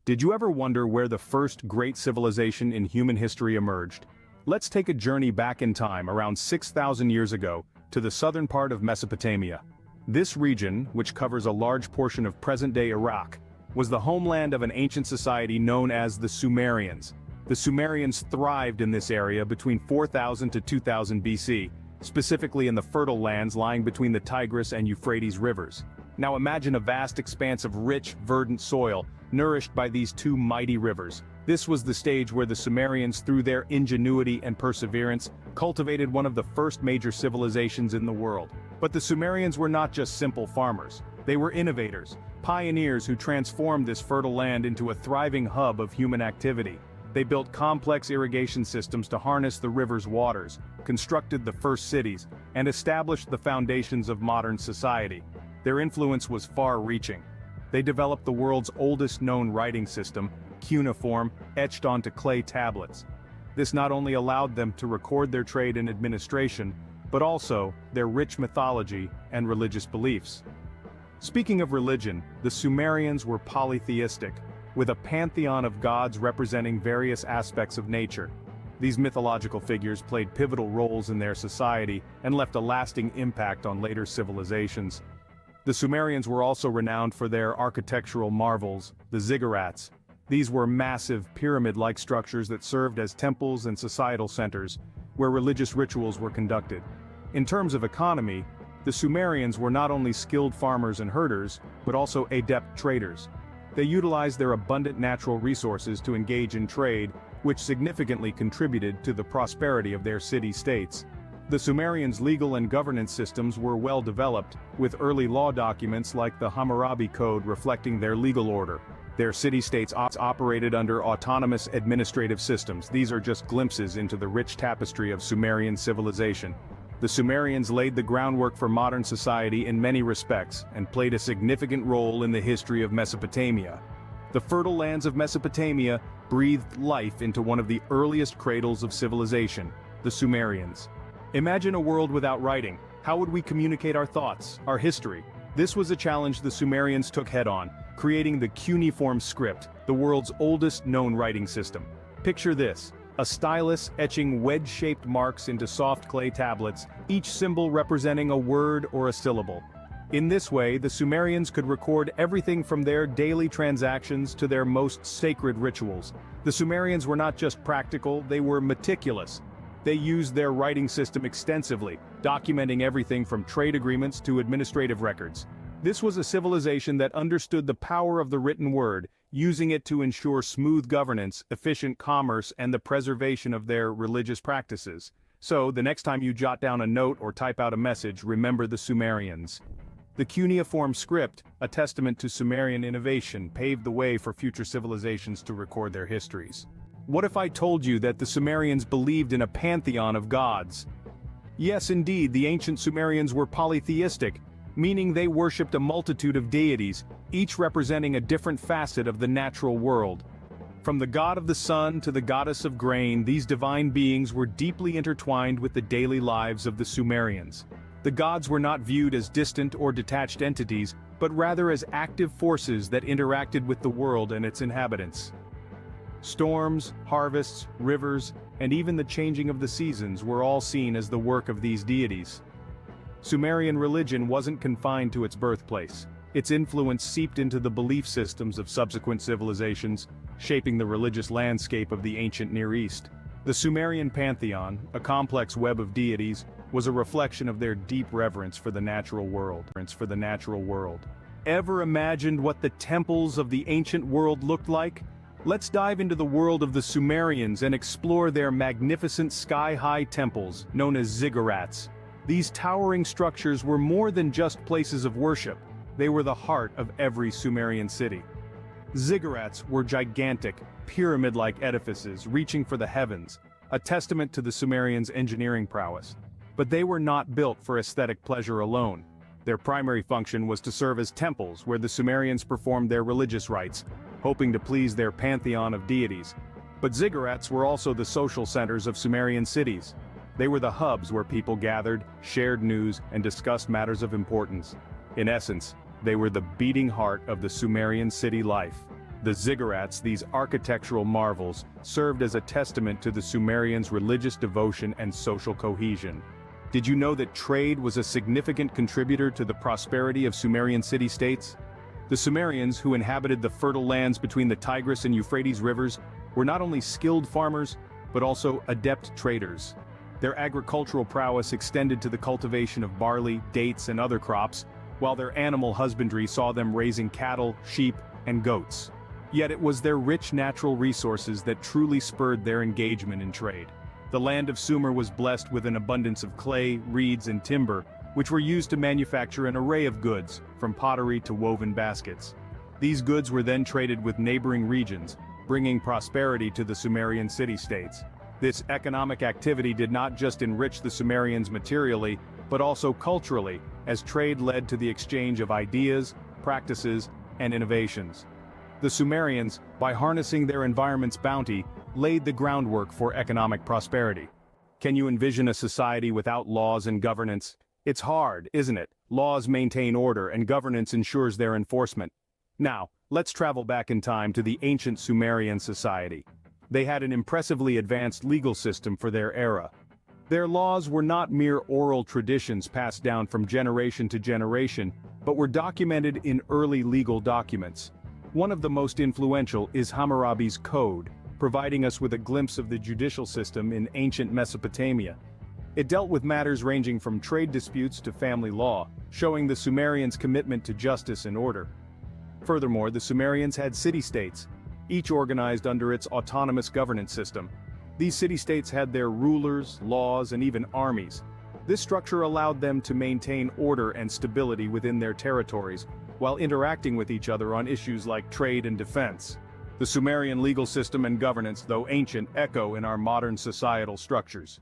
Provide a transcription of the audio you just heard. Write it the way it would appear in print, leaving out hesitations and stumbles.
Did you ever wonder where the first great civilization in human history emerged? Let's take a journey back in time around 6,000 years ago, to the southern part of Mesopotamia. This region, which covers a large portion of present-day Iraq, was the homeland of an ancient society known as the Sumerians. The Sumerians thrived in this area between 4000 to 2000 BC, specifically in the fertile lands lying between the Tigris and Euphrates rivers. Now imagine a vast expanse of rich, verdant soil, nourished by these two mighty rivers. This was the stage where the Sumerians, through their ingenuity and perseverance, cultivated one of the first major civilizations in the world. But the Sumerians were not just simple farmers. They were innovators, pioneers who transformed this fertile land into a thriving hub of human activity. They built complex irrigation systems to harness the river's waters, constructed the first cities, and established the foundations of modern society. Their influence was far-reaching. They developed the world's oldest known writing system, cuneiform, etched onto clay tablets. This not only allowed them to record their trade and administration, but also their rich mythology and religious beliefs. Speaking of religion, the Sumerians were polytheistic, with a pantheon of gods representing various aspects of nature. These mythological figures played pivotal roles in their society and left a lasting impact on later civilizations. The Sumerians were also renowned for their architectural marvels, the ziggurats. These were massive, pyramid-like structures that served as temples and societal centers, where religious rituals were conducted. In terms of economy, the Sumerians were not only skilled farmers and herders, but also adept traders. They utilized their abundant natural resources to engage in trade, which significantly contributed to the prosperity of their city-states. The Sumerians' legal and governance systems were well developed, with early law documents like the Hammurabi Code reflecting their legal order. Their city-states operated under autonomous administrative systems. These are just glimpses into the rich tapestry of Sumerian civilization. The Sumerians laid the groundwork for modern society in many respects, and played a significant role in the history of Mesopotamia. The fertile lands of Mesopotamia breathed life into one of the earliest cradles of civilization, the Sumerians. Imagine a world without writing. How would we communicate our thoughts, our history? This was a challenge the Sumerians took head-on, creating the cuneiform script, the world's oldest known writing system. Picture this: a stylus etching wedge-shaped marks into soft clay tablets, each symbol representing a word or a syllable. In this way, the Sumerians could record everything from their daily transactions to their most sacred rituals. The Sumerians were not just practical, they were meticulous. They used their writing system extensively, documenting everything from trade agreements to administrative records. This was a civilization that understood the power of the written word, using it to ensure smooth governance, efficient commerce, and the preservation of their religious practices. So, the next time you jot down a note or type out a message, remember the Sumerians. The cuneiform script, a testament to Sumerian innovation, paved the way for future civilizations to record their histories. What if I told you that the Sumerians believed in a pantheon of gods? Yes, indeed, the ancient Sumerians were polytheistic, meaning they worshipped a multitude of deities, each representing a different facet of the natural world. From the god of the sun to the goddess of grain, these divine beings were deeply intertwined with the daily lives of the Sumerians. The gods were not viewed as distant or detached entities, but rather as active forces that interacted with the world and its inhabitants. Storms, harvests, rivers, and even the changing of the seasons were all seen as the work of these deities. Sumerian religion wasn't confined to its birthplace. Its influence seeped into the belief systems of subsequent civilizations, shaping the religious landscape of the ancient Near East. The Sumerian pantheon, a complex web of deities, was a reflection of their deep reverence for the natural world. Ever imagined what the temples of the ancient world looked like? Let's dive into the world of the Sumerians and explore their magnificent sky-high temples, known as ziggurats. These towering structures were more than just places of worship. They were the heart of every Sumerian city. Ziggurats were gigantic, pyramid-like edifices reaching for the heavens, a testament to the Sumerians' engineering prowess. But they were not built for aesthetic pleasure alone. Their primary function was to serve as temples where the Sumerians performed their religious rites, hoping to please their pantheon of deities. But ziggurats were also the social centers of Sumerian cities. They were the hubs where people gathered, shared news, and discussed matters of importance. In essence, they were the beating heart of the Sumerian city life. The ziggurats, these architectural marvels, served as a testament to the Sumerians' religious devotion and social cohesion. Did you know that trade was a significant contributor to the prosperity of Sumerian city-states? The Sumerians, who inhabited the fertile lands between the Tigris and Euphrates rivers, were not only skilled farmers, but also adept traders. Their agricultural prowess extended to the cultivation of barley, dates, and other crops, while their animal husbandry saw them raising cattle, sheep, and goats. Yet it was their rich natural resources that truly spurred their engagement in trade. The land of Sumer was blessed with an abundance of clay, reeds, and timber, which were used to manufacture an array of goods, from pottery to woven baskets. These goods were then traded with neighboring regions, bringing prosperity to the Sumerian city-states. This economic activity did not just enrich the Sumerians materially, but also culturally, as trade led to the exchange of ideas, practices, and innovations. The Sumerians, by harnessing their environment's bounty, laid the groundwork for economic prosperity. Can you envision a society without laws and governance? It's hard, isn't it? Laws maintain order and governance ensures their enforcement. Now, let's travel back in time to the ancient Sumerian society. They had an impressively advanced legal system for their era. Their laws were not mere oral traditions passed down from generation to generation, but were documented in early legal documents. One of the most influential is Hammurabi's Code, providing us with a glimpse of the judicial system in ancient Mesopotamia. It dealt with matters ranging from trade disputes to family law, showing the Sumerians' commitment to justice and order. Furthermore, the Sumerians had city-states, each organized under its autonomous governance system. These city-states had their rulers, laws, and even armies. This structure allowed them to maintain order and stability within their territories, while interacting with each other on issues like trade and defense. The Sumerian legal system and governance, though ancient, echo in our modern societal structures.